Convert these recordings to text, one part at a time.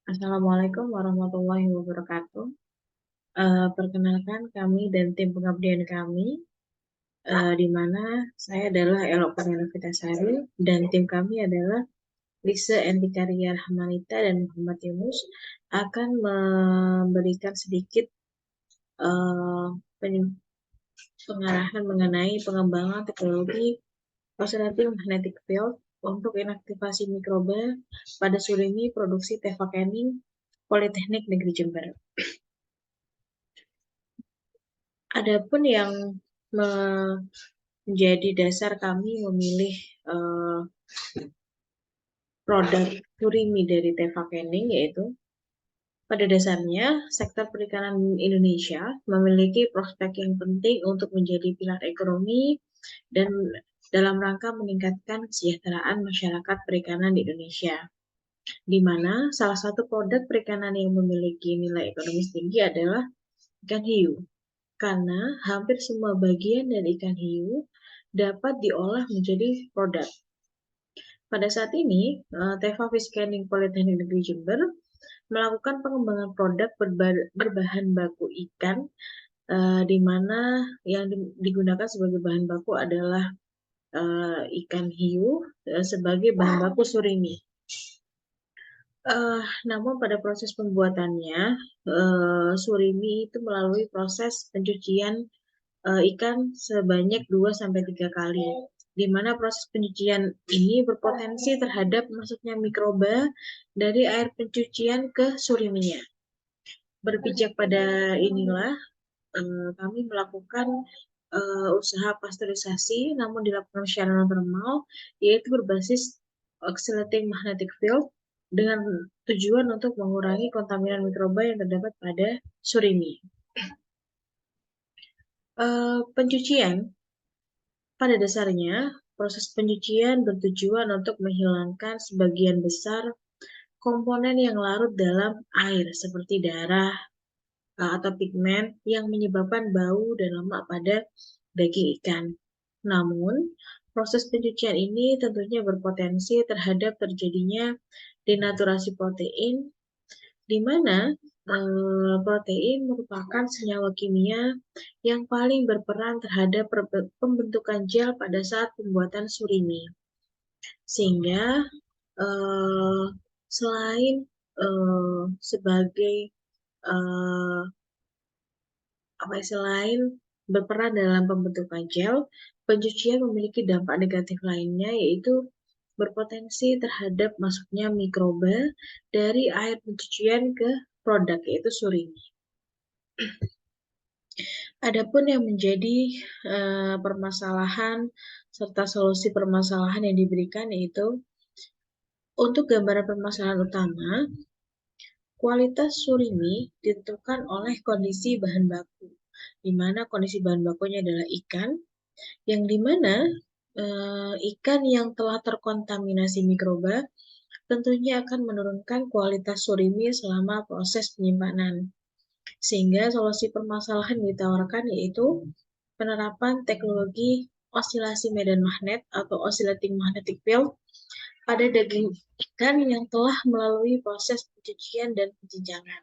Assalamualaikum warahmatullahi wabarakatuh. Perkenalkan kami dan tim pengabdian kami, di mana saya adalah Elo Pernela Vitasari dan tim kami adalah Lise Endikaria Rahmanita dan Muhammad Yunus akan memberikan sedikit uh, pengarahan mengenai pengembangan teknologi oscillating magnetic field untuk inaktivasi mikroba pada surimi produksi Tefakening Politeknik Negeri Jember. Adapun yang menjadi dasar kami memilih produk surimi dari Tefakening yaitu pada dasarnya sektor perikanan Indonesia memiliki prospek yang penting untuk menjadi pilar ekonomi dan dalam rangka meningkatkan kesejahteraan masyarakat perikanan di Indonesia, di mana salah satu produk perikanan yang memiliki nilai ekonomis tinggi adalah ikan hiu. Karena hampir semua bagian dari ikan hiu dapat diolah menjadi produk. Pada saat ini, Teva Fish Canning Politeknik Negeri Jember melakukan pengembangan produk berbahan baku ikan, di mana yang digunakan sebagai bahan baku adalah ikan hiu sebagai bahan baku surimi. Namun pada proses pembuatannya, surimi itu melalui proses pencucian ikan sebanyak 2-3 kali, di mana proses pencucian ini berpotensi terhadap masuknya mikroba dari air pencucian ke suriminya. Berpijak pada inilah, kami melakukan usaha pasteurisasi, namun dilakukan secara non-thermal, yaitu berbasis oscillating magnetic field, dengan tujuan untuk mengurangi kontaminan mikroba yang terdapat pada surimi. Pencucian pada dasarnya, proses pencucian bertujuan untuk menghilangkan sebagian besar komponen yang larut dalam air seperti darah atau pigmen yang menyebabkan bau dan lemak pada daging ikan. Namun, proses pencucian ini tentunya berpotensi terhadap terjadinya denaturasi protein, di mana protein merupakan senyawa kimia yang paling berperan terhadap pembentukan gel pada saat pembuatan surimi. Sehingga selain sebagai selain berperan dalam pembentukan gel, pencucian memiliki dampak negatif lainnya, yaitu berpotensi terhadap masuknya mikroba dari air pencucian ke produk, yaitu surimi. Adapun yang menjadi permasalahan serta solusi permasalahan yang diberikan yaitu untuk gambaran permasalahan utama, kualitas surimi ditentukan oleh kondisi bahan baku, di mana kondisi bahan bakunya adalah ikan, yang dimana ikan yang telah terkontaminasi mikroba tentunya akan menurunkan kualitas surimi selama proses penyimpanan. Sehingga solusi permasalahan yang ditawarkan yaitu penerapan teknologi osilasi medan magnet atau oscillating magnetic field pada daging ikan yang telah melalui proses pencucian dan penjenjangan.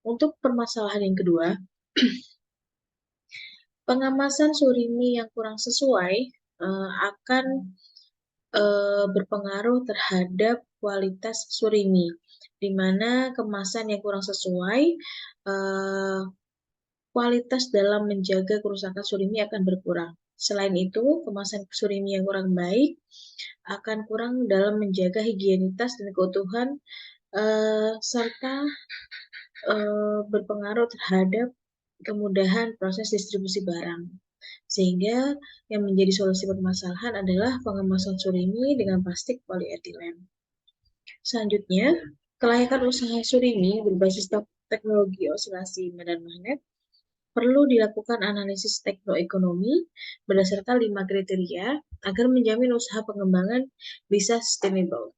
Untuk permasalahan yang kedua, pengemasan surimi yang kurang sesuai akan berpengaruh terhadap kualitas surimi, di mana kemasan yang kurang sesuai, kualitas dalam menjaga kerusakan surimi akan berkurang. Selain itu, kemasan surimi yang kurang baik akan kurang dalam menjaga higienitas dan keutuhan, serta berpengaruh terhadap kemudahan proses distribusi barang. Sehingga yang menjadi solusi permasalahan adalah pengemasan surimi dengan plastik polietilen. Selanjutnya, kelayakan usaha surimi berbasis teknologi osilasi medan magnet perlu dilakukan analisis teknoekonomi berdasarkan 5 kriteria agar menjamin usaha pengembangan bisa sustainable.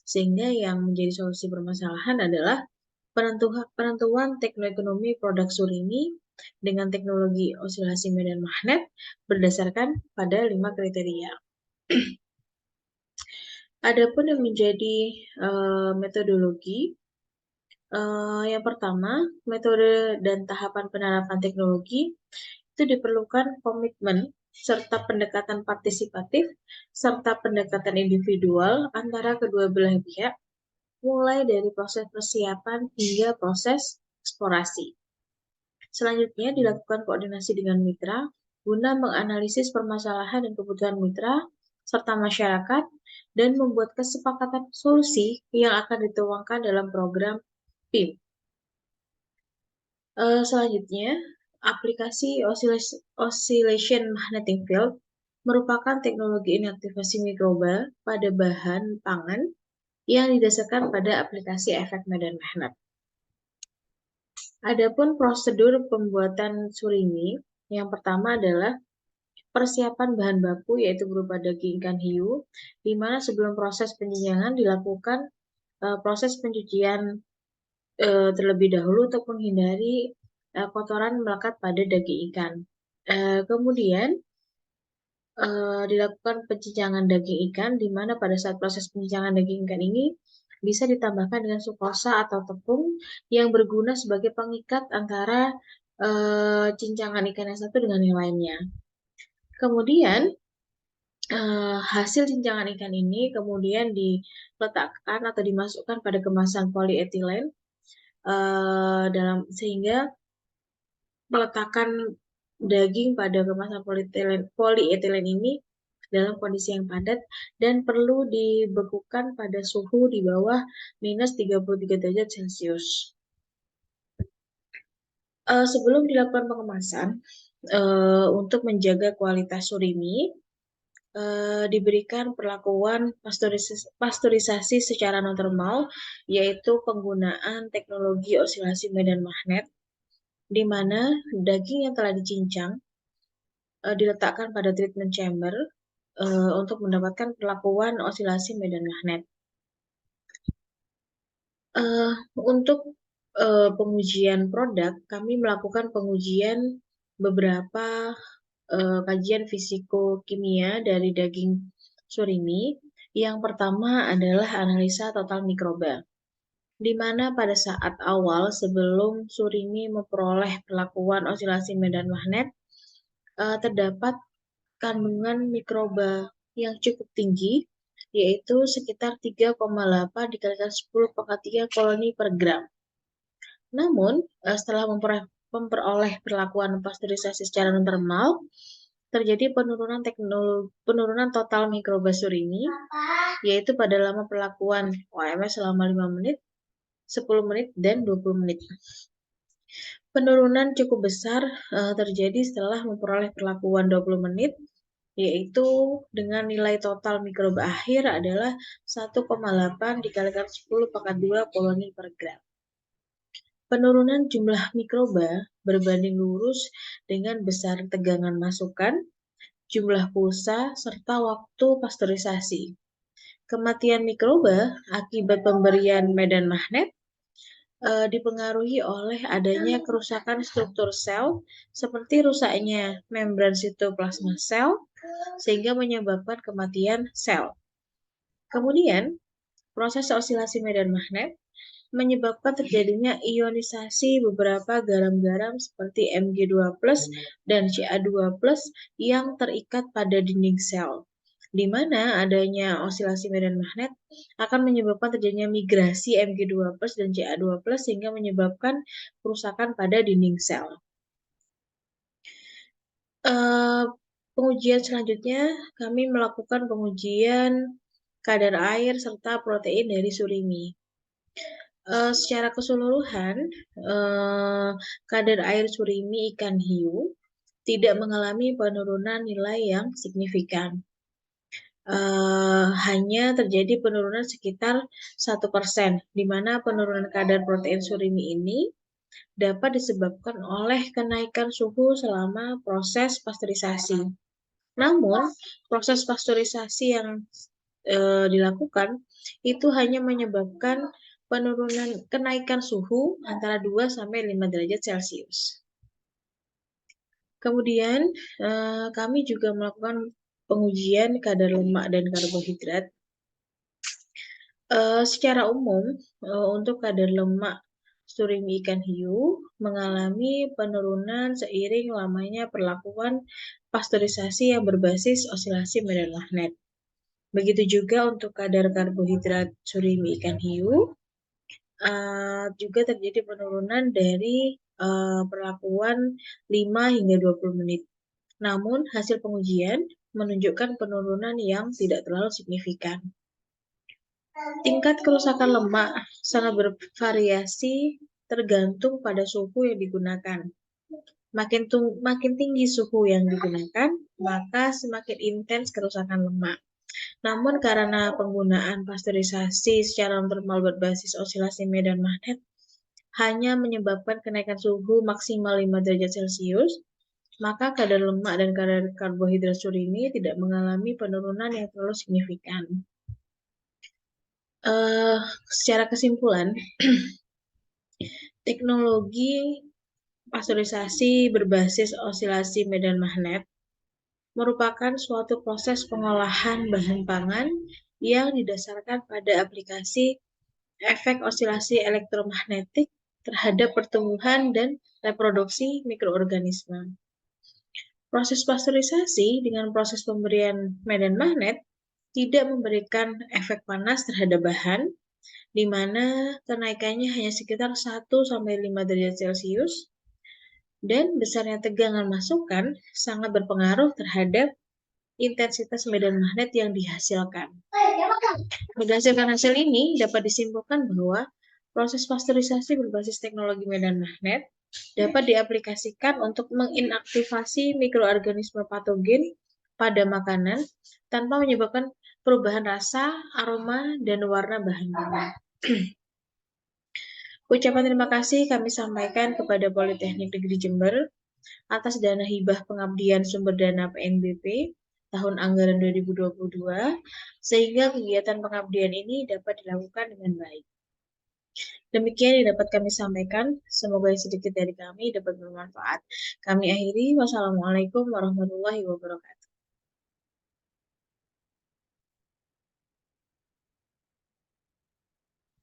Sehingga yang menjadi solusi permasalahan adalah penentuan teknoekonomi produk surimi dengan teknologi osilasi medan magnet berdasarkan pada 5 kriteria. Adapun yang menjadi metodologi, yang pertama, metode dan tahapan penerapan teknologi itu diperlukan komitmen serta pendekatan partisipatif serta pendekatan individual antara kedua belah pihak, mulai dari proses persiapan hingga proses eksplorasi. Selanjutnya dilakukan koordinasi dengan mitra guna menganalisis permasalahan dan kebutuhan mitra serta masyarakat dan membuat kesepakatan solusi yang akan dituangkan dalam program PIM. Selanjutnya, aplikasi Oscillation Magnetic Field merupakan teknologi inaktivasi mikroba pada bahan pangan yang didasarkan pada aplikasi efek medan magnet. Adapun prosedur pembuatan surimi, yang pertama adalah persiapan bahan baku yaitu berupa daging ikan hiu, di mana sebelum proses penjenjangan dilakukan proses pencucian terlebih dahulu untuk menghindari kotoran melekat pada daging ikan. Kemudian dilakukan pencincangan daging ikan, di mana pada saat proses pencincangan daging ikan ini bisa ditambahkan dengan sukosa atau tepung yang berguna sebagai pengikat antara cincangan ikan yang satu dengan yang lainnya. Kemudian hasil cincangan ikan ini kemudian diletakkan atau dimasukkan pada kemasan polietilen sehingga meletakkan daging pada kemasan polietilen ini dalam kondisi yang padat dan perlu dibekukan pada suhu di bawah minus 33 derajat Celcius. Sebelum dilakukan pengemasan, untuk menjaga kualitas surimi, diberikan perlakuan pasteurisasi secara non-termal, yaitu penggunaan teknologi osilasi medan magnet, di mana daging yang telah dicincang diletakkan pada treatment chamber untuk mendapatkan perlakuan osilasi medan magnet. Untuk pengujian produk, kami melakukan pengujian beberapa kajian fisiko-kimia dari daging surimi. Yang pertama adalah analisa total mikroba, di mana pada saat awal sebelum surimi memperoleh perlakuan osilasi medan magnet, terdapat kandungan mikroba yang cukup tinggi, yaitu sekitar 3,8 dikalikan 10⁻³ koloni per gram. Namun, setelah memperoleh perlakuan pasteurisasi secara non-termal, terjadi penurunan total mikroba surimi, yaitu pada lama perlakuan OMS selama 5 menit, 10 menit, dan 20 menit. Penurunan cukup besar terjadi setelah memperoleh perlakuan 20 menit, yaitu dengan nilai total mikroba akhir adalah 1,8 dikalikan 10⁻² koloni per gram. Penurunan jumlah mikroba berbanding lurus dengan besar tegangan masukan, jumlah pulsa, serta waktu pasteurisasi. Kematian mikroba akibat pemberian medan magnet dipengaruhi oleh adanya kerusakan struktur sel seperti rusaknya membran sitoplasma sel sehingga menyebabkan kematian sel. Kemudian, proses osilasi medan magnet menyebabkan terjadinya ionisasi beberapa garam-garam seperti Mg2+ dan Ca2+ yang terikat pada dinding sel, di mana adanya osilasi medan magnet akan menyebabkan terjadinya migrasi Mg2+ dan Ca2+ sehingga menyebabkan kerusakan pada dinding sel. Pengujian selanjutnya, kami melakukan pengujian kadar air serta protein dari surimi. Secara keseluruhan, kadar air surimi ikan hiu tidak mengalami penurunan nilai yang signifikan. Hanya terjadi penurunan sekitar 1%, di mana penurunan kadar protein surimi ini dapat disebabkan oleh kenaikan suhu selama proses pasteurisasi. Namun, proses pasteurisasi yang dilakukan itu hanya menyebabkan kenaikan suhu antara 2-5 derajat Celcius. Kemudian, kami juga melakukan pengujian kadar lemak dan karbohidrat Secara umum, untuk kadar lemak surimi ikan hiu mengalami penurunan seiring lamanya perlakuan pasteurisasi yang berbasis osilasi medan magnet. Begitu juga untuk kadar karbohidrat surimi ikan hiu, juga terjadi penurunan dari perlakuan 5 hingga 20 menit. Namun, hasil pengujian menunjukkan penurunan yang tidak terlalu signifikan. Tingkat kerusakan lemak sangat bervariasi tergantung pada suhu yang digunakan. Makin tinggi suhu yang digunakan, maka semakin intens kerusakan lemak. Namun karena penggunaan pasteurisasi secara normal berbasis osilasi medan magnet hanya menyebabkan kenaikan suhu maksimal 5 derajat Celcius, maka kadar lemak dan kadar karbohidrat surimi tidak mengalami penurunan yang terlalu signifikan. Secara kesimpulan, teknologi pasteurisasi berbasis osilasi medan magnet merupakan suatu proses pengolahan bahan pangan yang didasarkan pada aplikasi efek osilasi elektromagnetik terhadap pertumbuhan dan reproduksi mikroorganisme. Proses pasteurisasi dengan proses pemberian medan magnet tidak memberikan efek panas terhadap bahan, di mana kenaikannya hanya sekitar 1-5 derajat Celcius, dan besarnya tegangan masukan sangat berpengaruh terhadap intensitas medan magnet yang dihasilkan. Berdasarkan hasil ini, dapat disimpulkan bahwa proses pasteurisasi berbasis teknologi medan magnet dapat diaplikasikan untuk menginaktivasi mikroorganisme patogen pada makanan tanpa menyebabkan perubahan rasa, aroma, dan warna bahan pangan. Ucapan terima kasih kami sampaikan kepada Politeknik Negeri Jember atas dana hibah pengabdian sumber dana PNBP tahun anggaran 2022, sehingga kegiatan pengabdian ini dapat dilakukan dengan baik. Demikian yang dapat kami sampaikan, semoga sedikit dari kami dapat bermanfaat. Kami akhiri, wassalamualaikum warahmatullahi wabarakatuh.